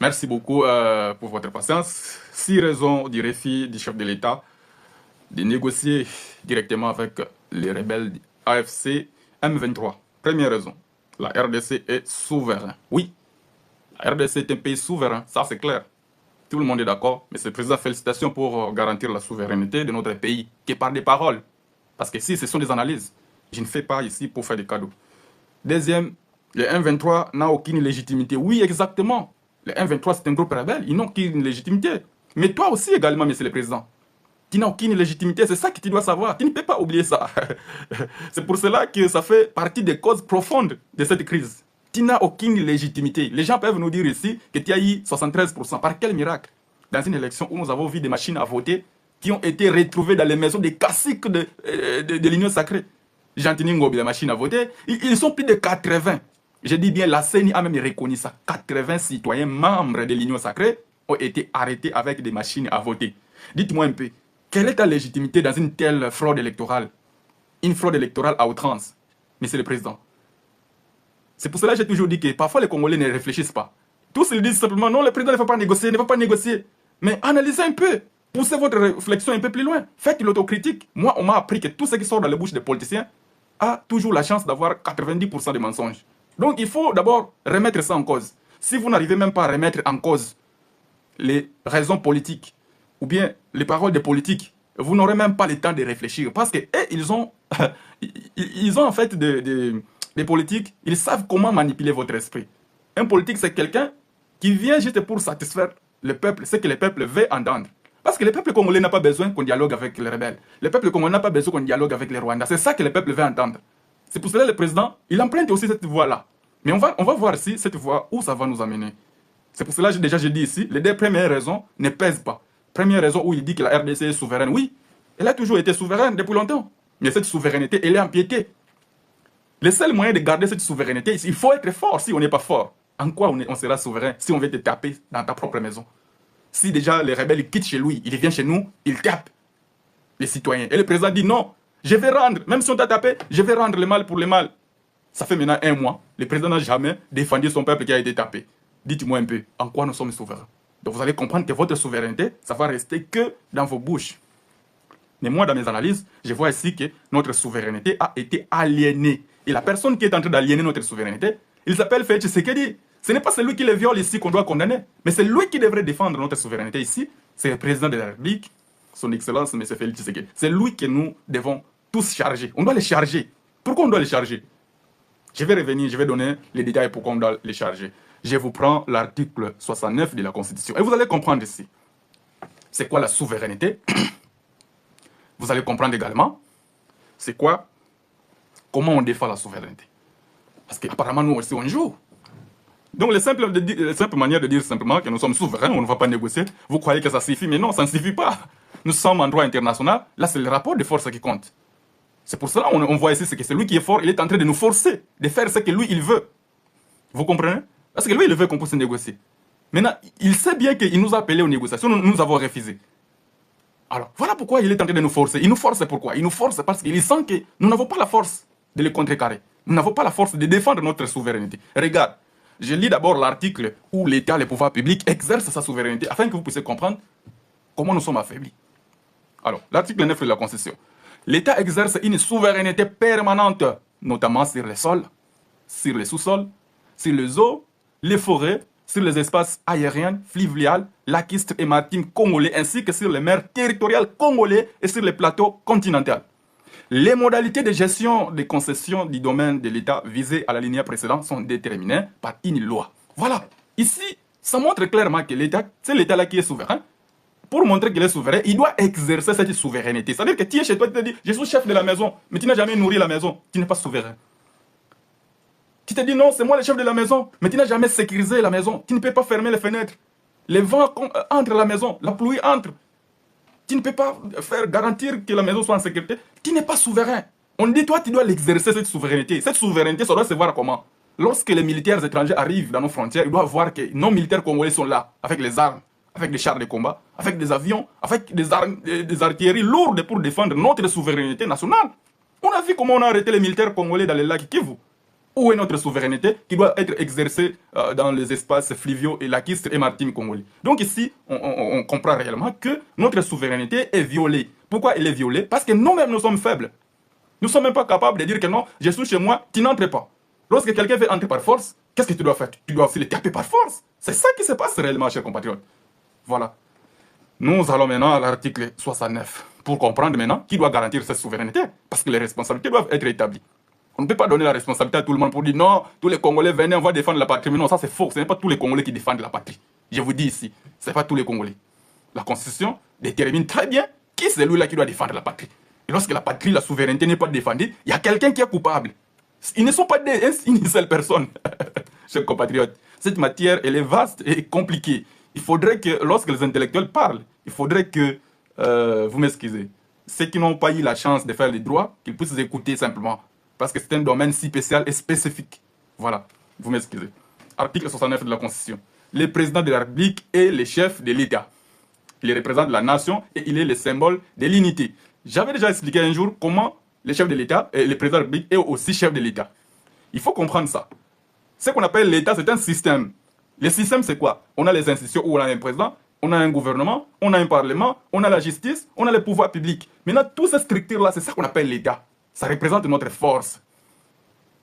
Merci beaucoup pour votre patience. 6 raisons du récit du chef de l'État de négocier directement avec les rebelles AFC M23. Première raison, la RDC est souverain. Oui, la RDC est un pays souverain, ça c'est clair. Tout le monde est d'accord, mais c'est président, félicitations pour garantir la souveraineté de notre pays, qui est par des paroles. Parce que si ce sont des analyses, je ne fais pas ici pour faire des cadeaux. Deuxième, le M23 n'a aucune légitimité. Oui, exactement. Le M23, c'est un groupe rebelle. Ils n'ont aucune légitimité. Mais toi aussi également, monsieur le président. Tu n'as aucune légitimité. C'est ça que tu dois savoir. Tu ne peux pas oublier ça. C'est pour cela que ça fait partie des causes profondes de cette crise. Tu n'as aucune légitimité. Les gens peuvent nous dire ici que tu as eu 73%. Par quel miracle? Dans une élection où nous avons vu des machines à voter qui ont été retrouvées dans les maisons des caciques de l'Union sacrée. Jean-Tini Ngobi, la machine à voter, ils sont plus de 80. Je dis bien, la CENI a même reconnu ça. 80 citoyens membres de l'Union sacrée ont été arrêtés avec des machines à voter. Dites-moi un peu, quelle est ta légitimité dans une telle fraude électorale? Une fraude électorale à outrance, monsieur le président. C'est pour cela que j'ai toujours dit que parfois les Congolais ne réfléchissent pas. Tous ils disent simplement, non, le président ne va pas négocier, ne va pas négocier. Mais analysez un peu, poussez votre réflexion un peu plus loin, faites l'autocritique. Moi, on m'a appris que tout ce qui sort dans les bouches des politiciens a toujours la chance d'avoir 90% de mensonges. Donc il faut d'abord remettre ça en cause. Si vous n'arrivez même pas à remettre en cause les raisons politiques ou bien les paroles des politiques, vous n'aurez même pas le temps de réfléchir. Parce que ils ont en fait des politiques, ils savent comment manipuler votre esprit. Un politique, c'est quelqu'un qui vient juste pour satisfaire le peuple, ce que le peuple veut entendre. Parce que le peuple congolais n'a pas besoin qu'on dialogue avec les rebelles. Le peuple congolais n'a pas besoin qu'on dialogue avec les Rwandais. C'est ça que le peuple veut entendre. C'est pour cela que le président, il emprunte aussi cette voie-là. Mais on va voir si cette voie, où ça va nous amener. C'est pour cela que déjà je dis ici, les deux premières raisons ne pèsent pas. Première raison où il dit que la RDC est souveraine. Oui, elle a toujours été souveraine depuis longtemps. Mais cette souveraineté, elle est empiétée. Le seul moyen de garder cette souveraineté, il faut être fort. Si on n'est pas fort, en quoi on sera souverain si on veut te taper dans ta propre maison? Si déjà les rebelles quittent chez lui, il vient chez nous, il tape les citoyens. Et le président dit non, je vais rendre, même si on t'a tapé, je vais rendre le mal pour le mal. Ça fait maintenant 1 mois, le président n'a jamais défendu son peuple qui a été tapé. Dites-moi un peu, en quoi nous sommes souverains? Donc vous allez comprendre que votre souveraineté, ça va rester que dans vos bouches. Mais moi, dans mes analyses, je vois ici que notre souveraineté a été aliénée. Et la personne qui est en train d'aliéner notre souveraineté, il s'appelle Félix Tshisekedi. Ce n'est pas celui qui le viole ici qu'on doit condamner, mais c'est lui qui devrait défendre notre souveraineté ici. C'est le président de la République, son Excellence, M. Félix Tshisekedi. C'est lui que nous devons tous charger. On doit les charger. Pourquoi on doit les charger? Je vais revenir, je vais donner les détails pourquoi on doit les charger. Je vous prends l'article 69 de la Constitution. Et vous allez comprendre ici. C'est quoi la souveraineté? Vous allez comprendre également c'est quoi, comment on défend la souveraineté. Parce qu'apparemment, nous aussi, on joue. Donc, la simple manière de dire simplement que nous sommes souverains, on ne va pas négocier, vous croyez que ça suffit, mais non, ça ne suffit pas. Nous sommes en droit international, là, c'est le rapport de force qui compte. C'est pour cela qu'on voit ici que c'est lui qui est fort, il est en train de nous forcer de faire ce que lui, il veut. Vous comprenez? Parce que lui, il veut qu'on puisse négocier. Maintenant, il sait bien qu'il nous a appelés aux négociations, nous avons refusé. Alors, voilà pourquoi il est en train de nous forcer. Il nous force pourquoi? Il nous force parce qu'il sent que nous n'avons pas la force de le contrecarrer. Nous n'avons pas la force de défendre notre souveraineté. Regarde, je lis d'abord l'article où l'État, les pouvoirs publics exercent sa souveraineté afin que vous puissiez comprendre comment nous sommes affaiblis. Alors, l'article 9 de la Constitution. L'État exerce une souveraineté permanente, notamment sur les sols, sur les sous-sols, sur les eaux, les forêts, sur les espaces aériens, fluviales, lacustres et maritimes congolais, ainsi que sur les mers territoriales congolais et sur les plateaux continentaux. Les modalités de gestion des concessions du domaine de l'État visées à l'alinéa précédent sont déterminées par une loi. Voilà. Ici, ça montre clairement que l'État, c'est l'État-là qui est souverain. Pour montrer qu'il est souverain, il doit exercer cette souveraineté. C'est-à-dire que tu es chez toi, tu te dis, je suis chef de la maison, mais tu n'as jamais nourri la maison. Tu n'es pas souverain. Tu te dis, non, c'est moi le chef de la maison, mais tu n'as jamais sécurisé la maison. Tu ne peux pas fermer les fenêtres. Les vents entrent à la maison, la pluie entre. Tu ne peux pas faire garantir que la maison soit en sécurité. Tu n'es pas souverain. On dit, toi, tu dois l'exercer, cette souveraineté. Cette souveraineté, ça doit se voir comment? Lorsque les militaires étrangers arrivent dans nos frontières, ils doivent voir que nos militaires congolais sont là, avec les armes, avec des chars de combat, avec des avions, avec des artilleries lourdes pour défendre notre souveraineté nationale. On a vu comment on a arrêté les militaires congolais dans les lacs Kivu. Où est notre souveraineté qui doit être exercée dans les espaces fluviaux et lacustres et maritimes congolais? Donc ici, on comprend réellement que notre souveraineté est violée. Pourquoi elle est violée? Parce que nous-mêmes, nous sommes faibles. Nous ne sommes même pas capables de dire que non, je suis chez moi, tu n'entres pas. Lorsque quelqu'un veut entrer par force, qu'est-ce que tu dois faire? Tu dois aussi le taper par force. C'est ça qui se passe réellement, chers compatriotes. Voilà. Nous allons maintenant à l'article 69 pour comprendre maintenant qui doit garantir cette souveraineté. Parce que les responsabilités doivent être établies. On ne peut pas donner la responsabilité à tout le monde pour dire non, tous les Congolais venez, on va défendre la patrie. Mais non, ça c'est faux. Ce n'est pas tous les Congolais qui défendent la patrie. Je vous dis ici, ce n'est pas tous les Congolais. La Constitution détermine très bien qui c'est lui-là qui doit défendre la patrie. Et lorsque la patrie, la souveraineté n'est pas défendue, il y a quelqu'un qui est coupable. Ils ne sont pas une seule personne. Chers compatriotes, cette matière, elle est vaste et compliquée. Il faudrait que, lorsque les intellectuels parlent, il faudrait que, vous m'excusez, ceux qui n'ont pas eu la chance de faire les droits, qu'ils puissent écouter simplement. Parce que c'est un domaine si spécial et spécifique. Voilà, vous m'excusez. Article 69 de la Constitution. Le président de la République est le chef de l'État. Il représente la nation et il est le symbole de l'unité. J'avais déjà expliqué un jour comment le chef de l'État et le président de la République est aussi chef de l'État. Il faut comprendre ça. Ce qu'on appelle l'État, c'est un système. Le système, c'est quoi? On a les institutions où on a un président, on a un gouvernement, on a un parlement, on a la justice, on a les pouvoirs publics. Maintenant, toutes ces structures-là, c'est ça qu'on appelle l'État. Ça représente notre force.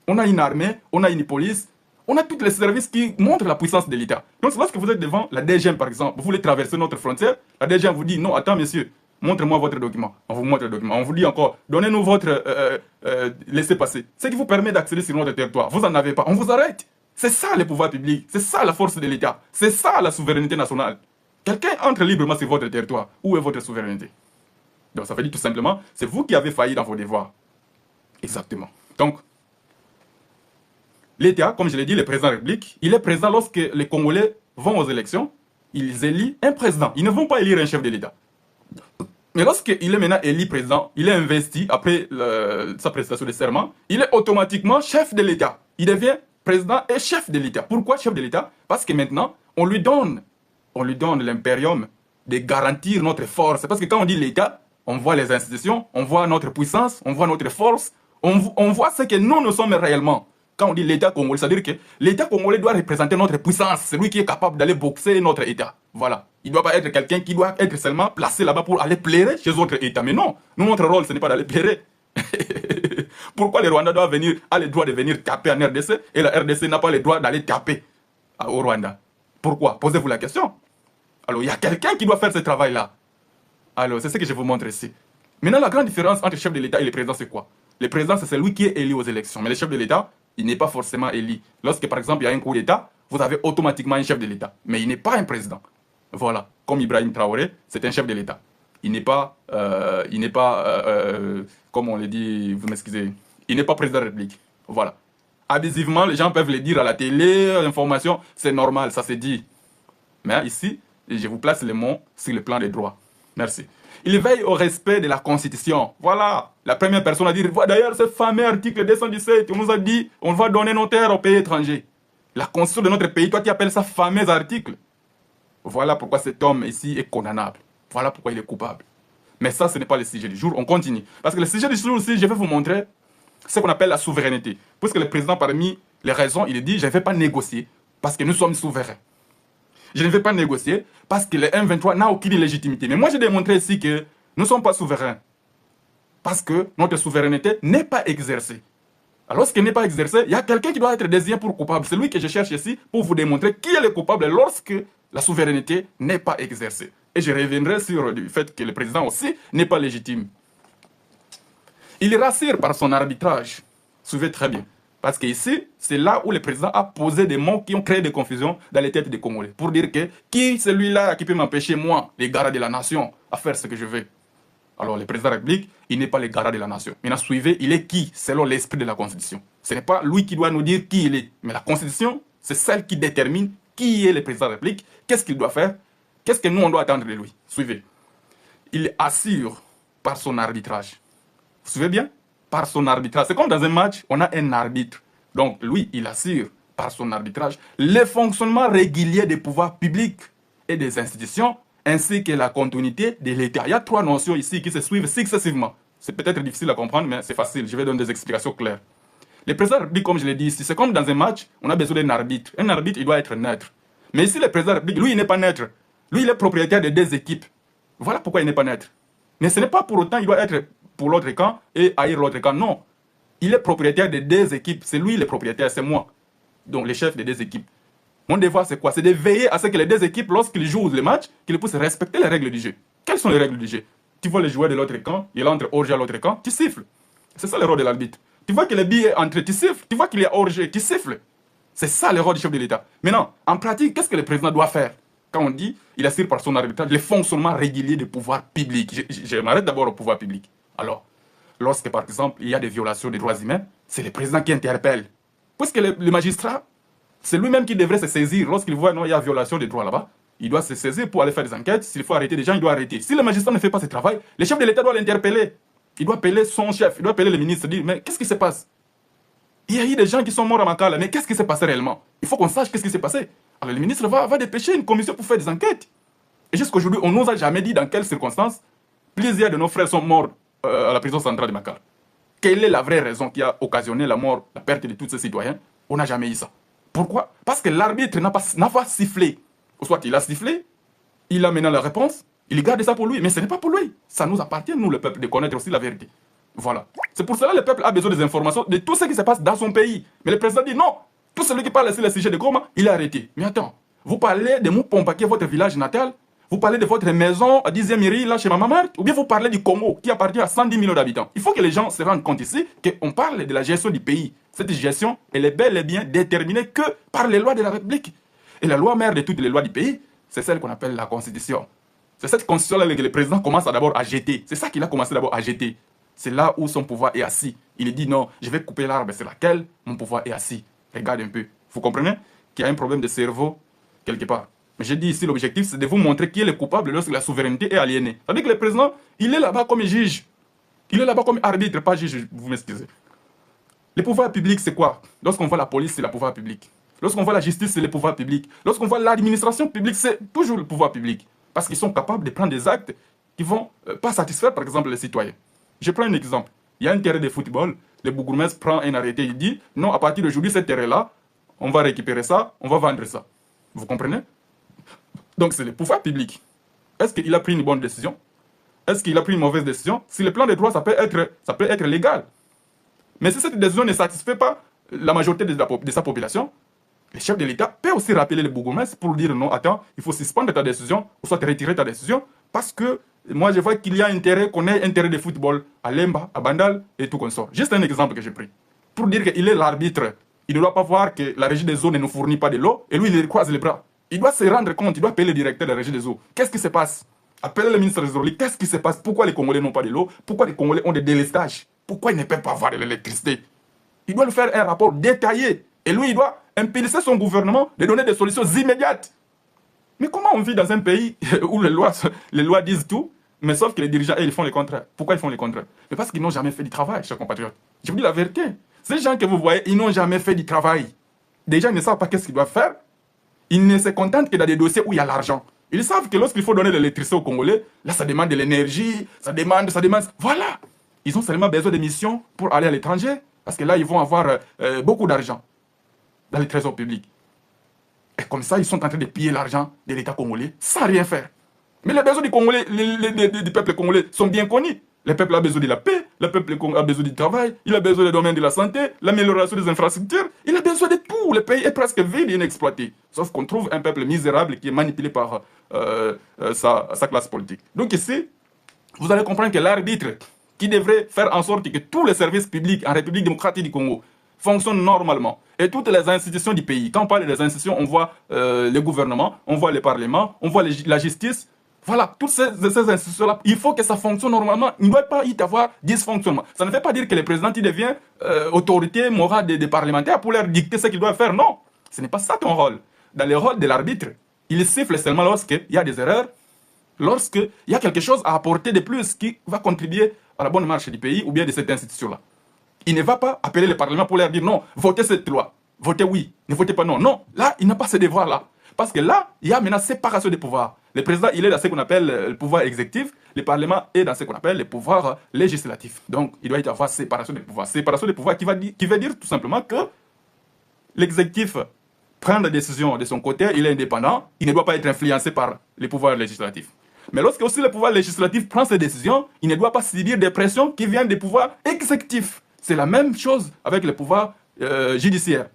On a une armée, on a une police, on a tous les services qui montrent la puissance de l'État. Donc, lorsque vous êtes devant la DGM, par exemple, vous voulez traverser notre frontière, la DGM vous dit non, attends, monsieur, montrez-moi votre document. On vous montre le document. On vous dit encore, donnez-nous votre laissez-passer. Ce qui vous permet d'accéder sur notre territoire. Vous n'en avez pas. On vous arrête. C'est ça le pouvoir public. C'est ça la force de l'État. C'est ça la souveraineté nationale. Quelqu'un entre librement sur votre territoire. Où est votre souveraineté? Donc, ça veut dire tout simplement, c'est vous qui avez failli dans vos devoirs. Exactement. Donc, l'État, comme je l'ai dit, le président de la République, il est présent lorsque les Congolais vont aux élections. Ils élisent un président. Ils ne vont pas élire un chef de l'État. Mais lorsqu'il est maintenant élu président, il est investi après sa prestation de serment, il est automatiquement chef de l'État. Il devient président et chef de l'État. Pourquoi chef de l'État? Parce que maintenant, on lui donne l'impérium de garantir notre force. Parce que quand on dit l'État, on voit les institutions, on voit notre puissance, on voit notre force, on voit ce que nous sommes réellement. Quand on dit l'État congolais, c'est-à-dire que l'État congolais doit représenter notre puissance. C'est lui qui est capable d'aller boxer notre État. Voilà. Il ne doit pas être quelqu'un qui doit être seulement placé là-bas pour aller plairer chez d'autres États. Mais non, nous, notre rôle, ce n'est pas d'aller plairer. Pourquoi le Rwanda a le droit de venir taper en RDC et la RDC n'a pas le droit d'aller taper au Rwanda? Pourquoi? Posez-vous la question. Alors, il y a quelqu'un qui doit faire ce travail-là. Alors, c'est ce que je vous montre ici. Maintenant, la grande différence entre le chef de l'État et le président, c'est quoi? Le président, c'est celui qui est élu aux élections. Mais le chef de l'État, il n'est pas forcément élu. Lorsque, par exemple, il y a un coup d'État, vous avez automatiquement un chef de l'État. Mais il n'est pas un président. Voilà. Comme Ibrahim Traoré, c'est un chef de l'État. Il n'est pas, comme on le dit, vous m'excusez, il n'est pas président de la République. Voilà. Abusivement, les gens peuvent le dire à la télé, l'information, c'est normal, ça se dit. Mais ici, je vous place les mots sur le plan des droits. Merci. Il veille au respect de la Constitution. Voilà. La première personne a dit, d'ailleurs, ce fameux article 217, on nous a dit, on va donner nos terres aux pays étrangers. La Constitution de notre pays, toi qui appelles ça fameux article. Voilà pourquoi cet homme ici est condamnable. Voilà pourquoi il est coupable. Mais ça, ce n'est pas le sujet du jour. On continue. Parce que le sujet du jour aussi, je vais vous montrer ce qu'on appelle la souveraineté. Puisque le président, parmi les raisons, il dit, je ne vais pas négocier parce que nous sommes souverains. Je ne vais pas négocier parce que le M23 n'a aucune légitimité. Mais moi, j'ai démontré ici que nous ne sommes pas souverains. Parce que notre souveraineté n'est pas exercée. Alors, lorsqu'elle n'est pas exercée, il y a quelqu'un qui doit être désigné pour coupable. C'est lui que je cherche ici pour vous démontrer qui est le coupable lorsque la souveraineté n'est pas exercée. Et je reviendrai sur le fait que le président aussi n'est pas légitime. Il rassure par son arbitrage. Suivez très bien. Parce qu'ici, c'est là où le président a posé des mots qui ont créé des confusions dans les têtes des Congolais. Pour dire que qui celui-là qui peut m'empêcher, moi, les gardes de la nation, à faire ce que je veux. Alors, le président de la République, il n'est pas le garant de la nation. Maintenant, suivez, il est qui selon l'esprit de la Constitution. Ce n'est pas lui qui doit nous dire qui il est. Mais la Constitution, c'est celle qui détermine qui est le président de la République, qu'est-ce qu'il doit faire, qu'est-ce que nous, on doit attendre de lui. Suivez. Il assure par son arbitrage. Vous suivez bien? Par son arbitrage. C'est comme dans un match, on a un arbitre. Donc, lui, il assure par son arbitrage le fonctionnement régulier des pouvoirs publics et des institutions, ainsi que la continuité de l'État. Il y a trois notions ici qui se suivent successivement. C'est peut-être difficile à comprendre, mais c'est facile. Je vais donner des explications claires. Le président de la République, comme je l'ai dit ici, c'est comme dans un match, on a besoin d'un arbitre. Un arbitre, il doit être neutre. Mais ici, le président de la République, lui, il n'est pas neutre. Lui, il est propriétaire de deux équipes. Voilà pourquoi il n'est pas neutre. Mais ce n'est pas pour autant qu'il doit être pour l'autre camp et haïr l'autre camp. Non. Il est propriétaire de deux équipes. C'est lui le propriétaire, c'est moi. Donc, le chef des deux équipes. Mon devoir, c'est quoi? C'est de veiller à ce que les deux équipes, lorsqu'ils jouent le match, qu'ils puissent respecter les règles du jeu. Quelles sont les règles du jeu? Tu vois les joueurs de l'autre camp, il entre hors-jeu à l'autre camp, tu siffles. C'est ça le rôle de l'arbitre. Tu vois que le billet est entré, tu siffles. Tu vois qu'il est hors-jeu, tu siffles. C'est ça le rôle du chef de l'État. Maintenant, en pratique, qu'est-ce que le président doit faire? Quand on dit, il assure par son arbitrage le fonctionnement régulier des pouvoirs publics. Je m'arrête d'abord au pouvoir public. Alors, lorsque, par exemple, il y a des violations des droits humains, c'est le président qui interpelle. Puisque le magistrat, c'est lui-même qui devrait se saisir. Lorsqu'il voit non, il y a violation des droits là-bas, il doit se saisir pour aller faire des enquêtes. S'il faut arrêter des gens, il doit arrêter. Si le magistrat ne fait pas ce travail, le chef de l'État doit l'interpeller. Il doit appeler son chef, il doit appeler le ministre, dire, mais qu'est-ce qui se passe? Il y a eu des gens qui sont morts à Makala, mais qu'est-ce qui s'est passé réellement? Il faut qu'on sache qu'est-ce qui s'est passé. Alors le ministre va dépêcher une commission pour faire des enquêtes. Et jusqu'à aujourd'hui, on ne nous a jamais dit dans quelles circonstances plusieurs de nos frères sont morts à la prison centrale de Makala. Quelle est la vraie raison qui a occasionné la mort, la perte de tous ces citoyens? On n'a jamais eu ça. Pourquoi? Parce que l'arbitre n'a pas sifflé. Ou soit il a sifflé, il a maintenant la réponse, il garde ça pour lui. Mais ce n'est pas pour lui. Ça nous appartient, nous, le peuple, de connaître aussi la vérité. Voilà. C'est pour cela que le peuple a besoin des informations de tout ce qui se passe dans son pays. Mais le président dit non. Tout celui qui parle sur le sujet de Goma, il est arrêté. Mais attends, vous parlez de Moupompa, qui est votre village natal? Vous parlez de votre maison à 10e mairie, là, chez Maman Marthe? Ou bien vous parlez du Congo, qui appartient à 110 millions d'habitants? Il faut que les gens se rendent compte ici qu'on parle de la gestion du pays. Cette gestion, elle est bel et bien déterminée que par les lois de la République. Et la loi mère de toutes les lois du pays, c'est celle qu'on appelle la Constitution. C'est cette Constitution-là que le président commence d'abord à jeter. C'est ça qu'il a commencé d'abord à jeter. C'est là où son pouvoir est assis. Il dit non, je vais couper l'arbre sur laquelle mon pouvoir est assis. Regarde un peu. Vous comprenez qu'il y a un problème de cerveau quelque part. Mais j'ai dit ici, l'objectif, c'est de vous montrer qui est le coupable lorsque la souveraineté est aliénée. C'est-à-dire que le président, il est là-bas comme juge. Il est là-bas comme arbitre, pas juge, vous m'excusez. Le pouvoir public, c'est quoi? Lorsqu'on voit la police, c'est le pouvoir public. Lorsqu'on voit la justice, c'est le pouvoir public. Lorsqu'on voit l'administration publique, c'est toujours le pouvoir public. Parce qu'ils sont capables de prendre des actes qui ne vont pas satisfaire, par exemple, les citoyens. Je prends un exemple. Il y a un terrain de football. Le bourgmestre prend un arrêté. Il dit, non, à partir d'aujourd'hui, ce terrain-là, on va récupérer ça, on va vendre ça. Vous comprenez? Donc, c'est le pouvoir public. Est-ce qu'il a pris une bonne décision? Est-ce qu'il a pris une mauvaise décision? Si le plan de droit, ça peut être légal. Mais si cette décision ne satisfait pas la majorité de sa population, le chef de l'État peut aussi rappeler le bourgmestre pour dire non, attends, il faut suspendre ta décision, ou soit retirer ta décision, parce que moi je vois qu'il y a intérêt, qu'on ait intérêt de football à Lemba, à Bandal et tout comme ça. Juste un exemple que j'ai pris. Pour dire qu'il est l'arbitre, il ne doit pas voir que la régie des eaux ne nous fournit pas de l'eau, et lui il croise les bras. Il doit se rendre compte, il doit appeler le directeur de la régie des eaux. Qu'est-ce qui se passe? Appeler le ministre des Hydrauliques, qu'est-ce qui se passe? Pourquoi les Congolais n'ont pas de l'eau? Pourquoi les Congolais ont des délestages? Pourquoi ils ne peuvent pas avoir de l'électricité? Il doit lui faire un rapport détaillé. Et lui, il doit impulser son gouvernement de donner des solutions immédiates. Mais comment on vit dans un pays où les lois disent tout, mais sauf que les dirigeants, ils font le contraire? Pourquoi ils font le contraire? Mais parce qu'ils n'ont jamais fait du travail, chers compatriotes. Je vous dis la vérité. Ces gens que vous voyez, ils n'ont jamais fait du travail. Déjà, ils ne savent pas qu'est-ce qu'ils doivent faire. Ils ne se contentent que dans des dossiers où il y a l'argent. Ils savent que lorsqu'il faut donner de l'électricité aux Congolais, là, ça demande de l'énergie, ça demande. Voilà. Ils ont seulement besoin de missions pour aller à l'étranger, parce que là, ils vont avoir beaucoup d'argent dans les trésors publics. Et comme ça, ils sont en train de piller l'argent de l'État congolais sans rien faire. Mais les besoins du Congolais, du peuple congolais sont bien connus. Le peuple a besoin de la paix, le peuple a besoin du travail, il a besoin du domaine de la santé, l'amélioration des infrastructures, il a besoin de tout. Le pays est presque vide et inexploité. Sauf qu'on trouve un peuple misérable qui est manipulé par sa classe politique. Donc ici, vous allez comprendre que l'arbitre qui devrait faire en sorte que tous les services publics en République démocratique du Congo fonctionnent normalement. Et toutes les institutions du pays, quand on parle des institutions, on voit le gouvernement, on voit le parlement, on voit la justice. Voilà, toutes ces institutions-là, il faut que ça fonctionne normalement. Il ne doit pas y avoir dysfonctionnement. Ça ne veut pas dire que le président il devient autorité morale des parlementaires pour leur dicter ce qu'ils doivent faire. Non, ce n'est pas ça ton rôle. Dans le rôle de l'arbitre, il siffle seulement lorsqu'il y a des erreurs, lorsqu'il y a quelque chose à apporter de plus qui va contribuer à la bonne marche du pays ou bien de cette institution-là. Il ne va pas appeler le Parlement pour leur dire non, votez cette loi, votez oui, ne votez pas non. Non, là, il n'a pas ce devoir-là. Parce que là, il y a maintenant séparation des pouvoirs. Le président, il est dans ce qu'on appelle le pouvoir exécutif, le Parlement est dans ce qu'on appelle le pouvoir législatif. Donc, il doit y avoir séparation des pouvoirs. Séparation des pouvoirs qui veut dire tout simplement que l'exécutif prend des décisions de son côté, il est indépendant, il ne doit pas être influencé par les pouvoirs législatifs. Mais lorsque aussi le pouvoir législatif prend ses décisions, il ne doit pas subir des pressions qui viennent des pouvoirs exécutifs. C'est la même chose avec le pouvoir judiciaire.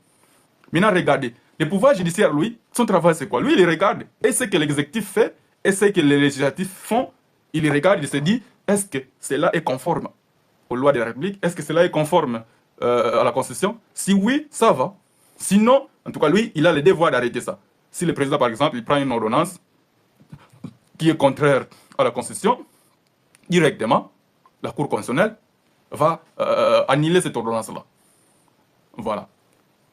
Maintenant, regardez. Le pouvoir judiciaire, lui, son travail, c'est quoi? Lui, il regarde. Et ce que l'exécutif fait, et ce que les législatifs font, il regarde, il se dit, est-ce que cela est conforme aux lois de la République? Est-ce que cela est conforme à la Constitution? Si oui, ça va. Sinon, en tout cas, lui, il a le devoir d'arrêter ça. Si le président, par exemple, il prend une ordonnance qui est contraire à la Constitution, directement, la Cour constitutionnelle va annuler cette ordonnance-là. Voilà.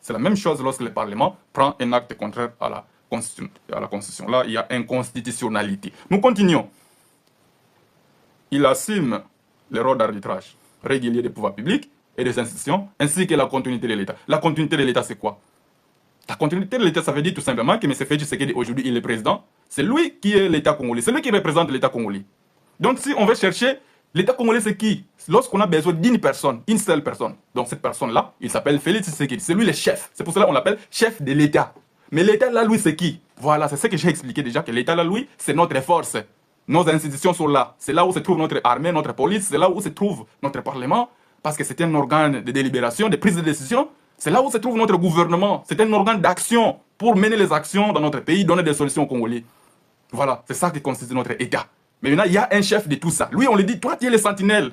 C'est la même chose lorsque le Parlement prend un acte contraire à la Constitution. Là, il y a inconstitutionnalité. Nous continuons. Il assume le rôle d'arbitrage régulier des pouvoirs publics et des institutions, ainsi que la continuité de l'État. La continuité de l'État, c'est quoi? La continuité de l'État, ça veut dire tout simplement que M. Félix Tshisekedi, aujourd'hui, il est président. C'est lui qui est l'État congolais. C'est lui qui représente l'État congolais. Donc, si on veut chercher, l'État congolais, c'est qui? Lorsqu'on a besoin d'une personne, une seule personne. Donc, cette personne-là, il s'appelle Félix Tshisekedi. C'est lui le chef. C'est pour cela qu'on l'appelle chef de l'État. Mais l'État, là, lui, c'est qui? Voilà, c'est ce que j'ai expliqué déjà, que l'État, là, lui, c'est notre force. Nos institutions sont là. C'est là où se trouve notre armée, notre police. C'est là où se trouve notre Parlement. Parce que c'est un organe de délibération, de prise de décision. C'est là où se trouve notre gouvernement. C'est un organe d'action pour mener les actions dans notre pays, donner des solutions aux Congolais. Voilà, c'est ça qui constitue notre État. Mais maintenant, il y a un chef de tout ça. Lui, on lui dit, toi, tu es le sentinelle.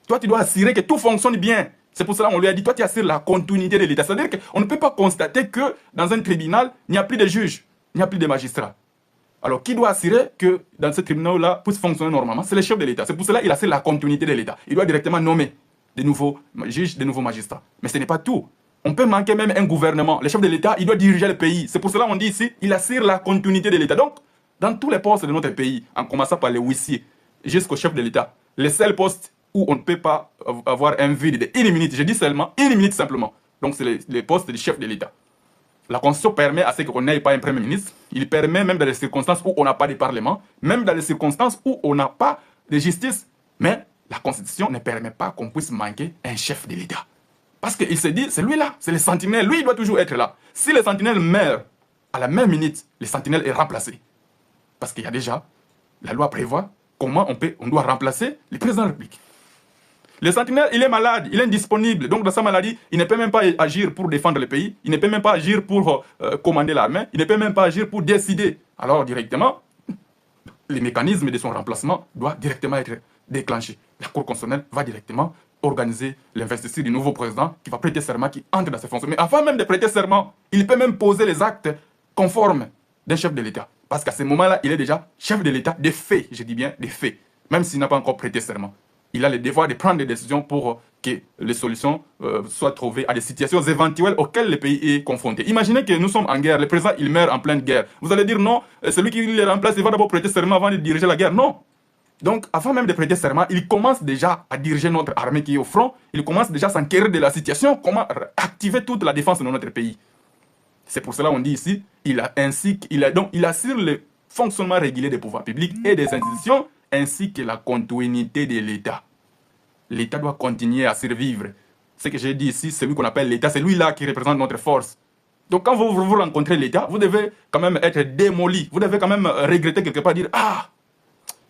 Toi, tu dois assurer que tout fonctionne bien. C'est pour cela qu'on lui a dit, toi, tu assures la continuité de l'État. C'est-à-dire qu'on ne peut pas constater que dans un tribunal, il n'y a plus de juges, il n'y a plus de magistrats. Alors, qui doit assurer que dans ce tribunal-là puisse fonctionner normalement? C'est le chef de l'État. C'est pour cela qu'il assure la continuité de l'État. Il doit directement nommer de nouveaux juges, de nouveaux magistrats. Mais ce n'est pas tout. On peut manquer même un gouvernement. Le chef de l'État, il doit diriger le pays. C'est pour cela qu'on dit ici, il assure la continuité de l'État. Donc, dans tous les postes de notre pays, en commençant par les huissiers jusqu'au chef de l'État, les seuls postes où on ne peut pas avoir un vide de 1 minute, je dis seulement 1 minute simplement. Donc, c'est les postes du chef de l'État. La Constitution permet à ce qu'on n'ait pas un Premier ministre. Il permet même dans les circonstances où on n'a pas de Parlement, même dans les circonstances où on n'a pas de justice. Mais la Constitution ne permet pas qu'on puisse manquer un chef de l'État. Parce qu'il se dit, c'est lui là, c'est le sentinelle, lui il doit toujours être là. Si le sentinelle meurt à la même minute, le sentinelle est remplacé. Parce qu'il y a déjà, la loi prévoit comment on doit remplacer le président de la République. Le sentinelle, il est malade, il est indisponible. Donc dans sa maladie, il ne peut même pas agir pour défendre le pays, il ne peut même pas agir pour commander l'armée, il ne peut même pas agir pour décider. Alors directement, les mécanismes de son remplacement doivent directement être déclenchés. La Cour constitutionnelle va directement organiser l'investiture du nouveau président qui va prêter serment, qui entre dans ses fonctions. Mais avant même de prêter serment, il peut même poser les actes conformes d'un chef de l'État. Parce qu'à ce moment-là, il est déjà chef de l'État des faits, je dis bien des faits, même s'il n'a pas encore prêté serment. Il a le devoir de prendre des décisions pour que les solutions soient trouvées à des situations éventuelles auxquelles le pays est confronté. Imaginez que nous sommes en guerre, le président il meurt en pleine guerre. Vous allez dire non, celui qui le remplace, il va d'abord prêter serment avant de diriger la guerre. Non. Donc, avant même de prêter serment, il commence déjà à diriger notre armée qui est au front. Il commence déjà à s'enquérir de la situation, comment activer toute la défense de notre pays. C'est pour cela qu'on dit ici, il assure le fonctionnement régulier des pouvoirs publics et des institutions, ainsi que la continuité de l'État. L'État doit continuer à survivre. Ce que j'ai dit ici, c'est lui qu'on appelle l'État, c'est lui-là qui représente notre force. Donc quand vous rencontrez l'État, vous devez quand même être démoli. Vous devez quand même regretter quelque part, dire « Ah,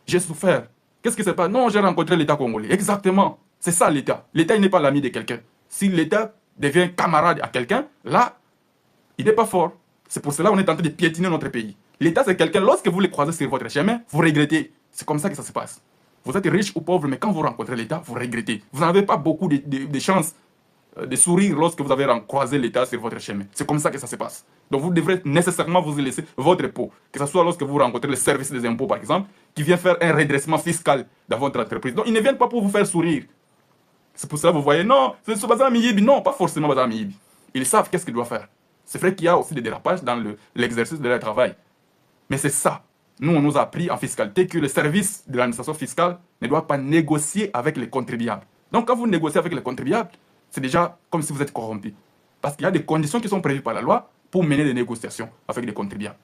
j'ai souffert. Qu'est-ce qui se passe? Non, j'ai rencontré l'État congolais. » Exactement. C'est ça l'État. L'État, il n'est pas l'ami de quelqu'un. Si l'État devient camarade à quelqu'un, là, il n'est pas fort. C'est pour cela qu'on est en train de piétiner notre pays. L'État, c'est quelqu'un, lorsque vous le croisez sur votre chemin, vous regrettez. C'est comme ça que ça se passe. Vous êtes riche ou pauvre, mais quand vous rencontrez l'État, vous regrettez. Vous n'avez pas beaucoup de chances de sourire lorsque vous avez croisé l'État sur votre chemin. C'est comme ça que ça se passe. Donc vous devrez nécessairement vous laisser votre peau. Que ce soit lorsque vous rencontrez le service des impôts, par exemple, qui vient faire un redressement fiscal dans votre entreprise. Donc ils ne viennent pas pour vous faire sourire. C'est pour ça que vous voyez, non, c'est ce Bazar Miyibi. Non, pas forcément Bazar Miyibi. Ils savent qu'est-ce qu'ils doivent faire. C'est vrai qu'il y a aussi des dérapages dans l'exercice de leur travail. Mais c'est ça. Nous, on nous a appris en fiscalité que le service de l'administration fiscale ne doit pas négocier avec les contribuables. Donc, quand vous négociez avec les contribuables, c'est déjà comme si vous êtes corrompu. Parce qu'il y a des conditions qui sont prévues par la loi pour mener des négociations avec les contribuables.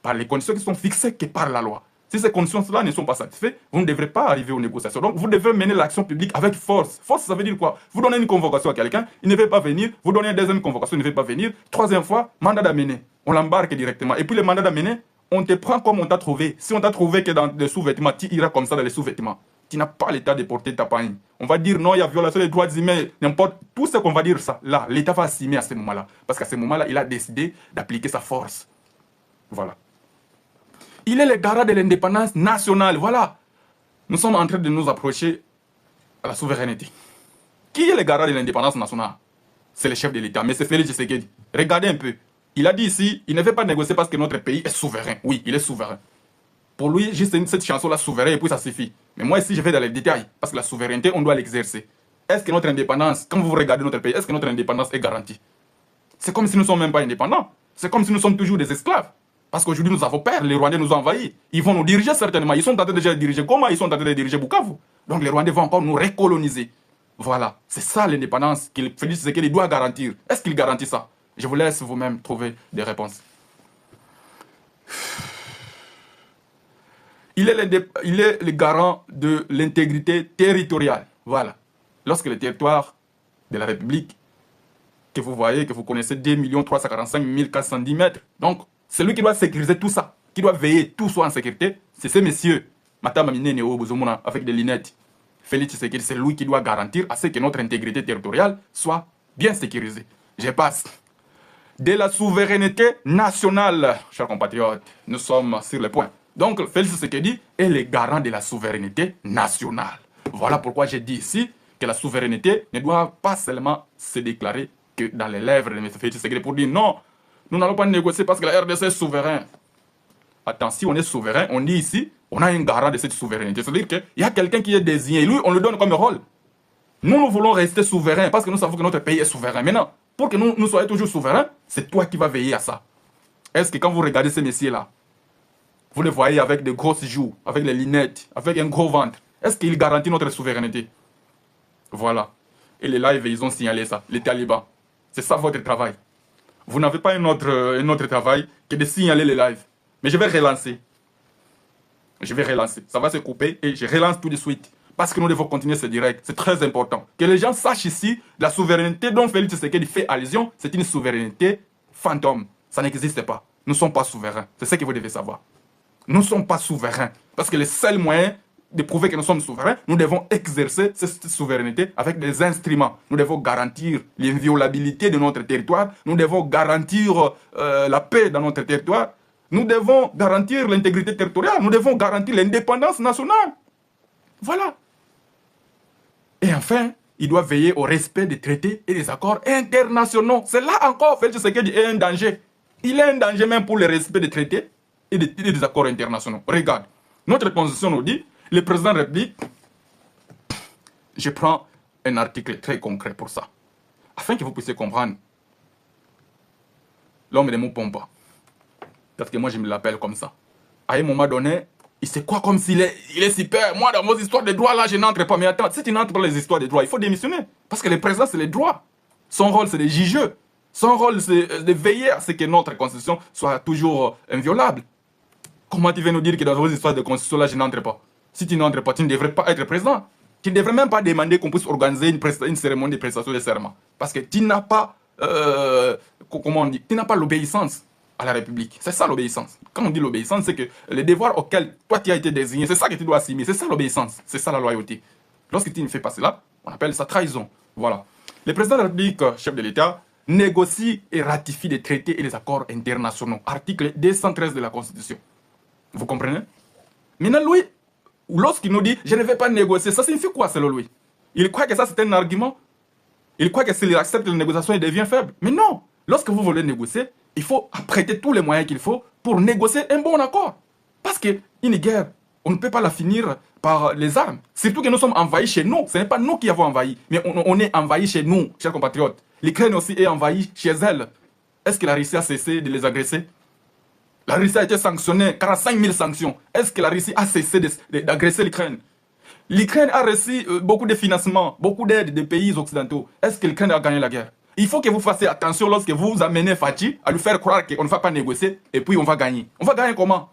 par les conditions qui sont fixées que par la loi. Si ces conditions-là ne sont pas satisfaites, vous ne devrez pas arriver aux négociations. Donc, vous devez mener l'action publique avec force. Force, ça veut dire quoi? Vous donnez une convocation à quelqu'un, il ne veut pas venir. Vous donnez une deuxième convocation, il ne veut pas venir. Troisième fois, mandat d'amener. On l'embarque directement. Et puis, le mandat d'amener, on te prend comme on t'a trouvé. Si on t'a trouvé que dans des sous-vêtements, tu iras comme ça dans les sous-vêtements. Tu n'as pas l'état de porter ta pagne. On va dire non, il y a violation des droits humains, n'importe. Tout ce qu'on va dire, ça, là, l'État va assumer à ce moment-là. Parce qu'à ce moment-là, il a décidé d'appliquer sa force. Voilà. Il est le garant de l'indépendance nationale. Voilà. Nous sommes en train de nous approcher à la souveraineté. Qui est le garant de l'indépendance nationale? C'est le chef de l'État. Mais c'est Félix Tshisekedi. Regardez un peu. Il a dit ici, il ne veut pas négocier parce que notre pays est souverain. Oui, il est souverain. Pour lui, juste cette chanson-là, souverain, et puis ça suffit. Mais moi, ici, je vais dans les détails. Parce que la souveraineté, on doit l'exercer. Est-ce que notre indépendance, quand vous regardez notre pays, est-ce que notre indépendance est garantie? C'est comme si nous ne sommes même pas indépendants. C'est comme si nous sommes toujours des esclaves. Parce qu'aujourd'hui, nous avons peur. Les Rwandais nous ont envahis. Ils vont nous diriger certainement. Ils sont en train de déjà diriger Goma, ils sont en train de diriger Bukavu. Donc les Rwandais vont encore nous recoloniser. Voilà. C'est ça l'indépendance qu'il Félix Tshisekedi doit garantir. Est-ce qu'il garantit ça? Je vous laisse vous-même trouver des réponses. Il est le garant de l'intégrité territoriale. Voilà. Lorsque le territoire de la République, que vous voyez, que vous connaissez, 2 345 410 mètres. Donc, c'est lui qui doit sécuriser tout ça, qui doit veiller tout soit en sécurité. C'est ces messieurs, Matama Mine Neo Bozomuna, avec des lunettes. Félix Tshisekedi, c'est lui qui doit garantir à ce que notre intégrité territoriale soit bien sécurisée. Je passe. De la souveraineté nationale, chers compatriotes, nous sommes sur le point. Donc, Félix Tshisekedi est le garant de la souveraineté nationale. Voilà pourquoi j'ai dit ici que la souveraineté ne doit pas seulement se déclarer que dans les lèvres de M. Félix Tshisekedi pour dire non, nous n'allons pas négocier parce que la RDC est souverain. Attends, si on est souverain, on dit ici, on a un garant de cette souveraineté. C'est-à-dire qu'il y a quelqu'un qui est désigné, lui, on le donne comme rôle. Nous voulons rester souverains parce que nous savons que notre pays est souverain. Maintenant, pour que nous soyons toujours souverains, c'est toi qui vas veiller à ça. Est-ce que quand vous regardez ces messieurs-là, vous les voyez avec de grosses joues, avec les lunettes, avec un gros ventre, est-ce qu'ils garantissent notre souveraineté? Voilà. Et les lives, ils ont signalé ça, les talibans. C'est ça votre travail. Vous n'avez pas un autre travail que de signaler les lives. Mais je vais relancer. Je vais relancer. Ça va se couper et je relance tout de suite. Parce que nous devons continuer ce direct. C'est très important. Que les gens sachent ici, la souveraineté dont Félix Tshisekedi fait allusion, c'est une souveraineté fantôme. Ça n'existe pas. Nous ne sommes pas souverains. C'est ce que vous devez savoir. Nous ne sommes pas souverains. Parce que le seul moyen de prouver que nous sommes souverains, nous devons exercer cette souveraineté avec des instruments. Nous devons garantir l'inviolabilité de notre territoire. Nous devons garantir la paix dans notre territoire. Nous devons garantir l'intégrité territoriale. Nous devons garantir l'indépendance nationale. Voilà. Et enfin, il doit veiller au respect des traités et des accords internationaux. C'est là encore, Félix Tshisekedi est un danger. Il est un danger même pour le respect des traités et des accords internationaux. Regarde, notre constitution nous dit, le président de la République, je prends un article très concret pour ça, afin que vous puissiez comprendre. L'homme de mon pompa, parce que moi je me l'appelle comme ça. À un moment donné, il sait quoi comme s'il est super. Moi, dans vos histoires de droit, là, je n'entre pas. Mais attends, si tu n'entres pas dans les histoires de droit, il faut démissionner. Parce que le président, c'est les droits. Son rôle, c'est de juger. Son rôle, c'est de veiller à ce que notre constitution soit toujours inviolable. Comment tu veux nous dire que dans vos histoires de constitution, là, je n'entre pas? Si tu n'entres pas, tu ne devrais pas être président. Tu ne devrais même pas demander qu'on puisse organiser une cérémonie de prestation de serment. Parce que tu n'as pas, comment on dit, tu n'as pas l'obéissance à la République. C'est ça l'obéissance. Quand on dit l'obéissance, c'est que les devoirs auxquels toi tu as été désigné, c'est ça que tu dois assumer. C'est ça l'obéissance. C'est ça la loyauté. Lorsque tu ne fais pas cela, on appelle ça trahison. Voilà. Le président de la République, chef de l'État, négocie et ratifie des traités et des accords internationaux. Article 213 de la Constitution. Vous comprenez? Maintenant, lui, lorsqu'il nous dit « je ne vais pas négocier », ça signifie quoi selon lui? Il croit que ça c'est un argument? Il croit que s'il accepte la négociation, il devient faible? Mais non! Lorsque vous voulez négocier, il faut prêter tous les moyens qu'il faut pour négocier un bon accord. Parce qu'une guerre, on ne peut pas la finir par les armes. Surtout que nous sommes envahis chez nous. Ce n'est pas nous qui avons envahi, mais on est envahis chez nous, chers compatriotes. L'Ukraine aussi est envahie chez elle. Est-ce que la Russie a cessé de les agresser? La Russie a été sanctionnée, 45 000 sanctions. Est-ce que la Russie a cessé d'agresser l'Ukraine? L'Ukraine a reçu beaucoup de financements, beaucoup d'aides des pays occidentaux. Est-ce que l'Ukraine a gagné la guerre? Il faut que vous fassiez attention lorsque vous amenez Fachi à lui faire croire qu'on ne va pas négocier et puis on va gagner. On va gagner comment?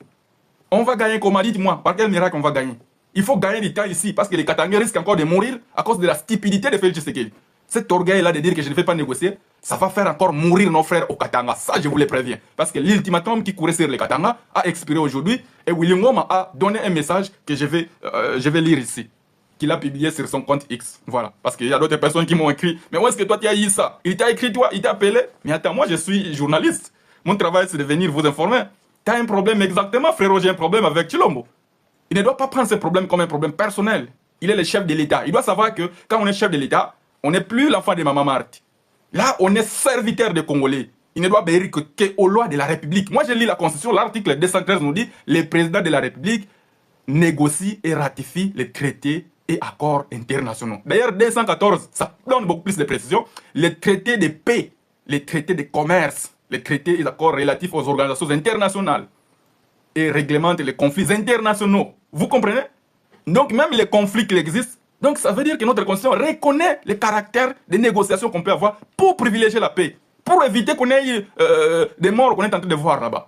On va gagner comment? Dites-moi, par quel miracle on va gagner? Il faut gagner du temps ici parce que les Katangais risquent encore de mourir à cause de la stupidité de Félix Tshisekedi. Cet orgueil-là de dire que je ne vais pas négocier, ça va faire encore mourir nos frères au Katanga. Ça, je vous le préviens. Parce que l'ultimatum qui courait sur les Katanga a expiré aujourd'hui et William Ngoma a donné un message que je vais lire ici, qu'il a publié sur son compte X. Voilà. Parce qu'il y a d'autres personnes qui m'ont écrit. Mais où est-ce que toi tu as eu ça? Il t'a écrit toi, il t'a appelé. Mais attends, moi je suis journaliste. Mon travail c'est de venir vous informer. Tu as un problème exactement, frérot, j'ai un problème avec Chilombo. Il ne doit pas prendre ce problème comme un problème personnel. Il est le chef de l'État. Il doit savoir que quand on est chef de l'État, on n'est plus l'enfant de Maman Marthe. Là, on est serviteur des Congolais. Il ne doit obéir qu'aux lois de la République. Moi, je lis la Constitution, l'article 213 nous dit « Le président de la République négocie et ratifie les traités et accords internationaux. » D'ailleurs, 214, ça donne beaucoup plus de précision. Les traités de paix, les traités de commerce, les traités et accords relatifs aux organisations internationales et réglementent les conflits internationaux. Vous comprenez? Donc, même les conflits qui existent, donc ça veut dire que notre Constitution reconnaît le caractère des négociations qu'on peut avoir pour privilégier la paix, pour éviter qu'on ait des morts qu'on est en train de voir là-bas.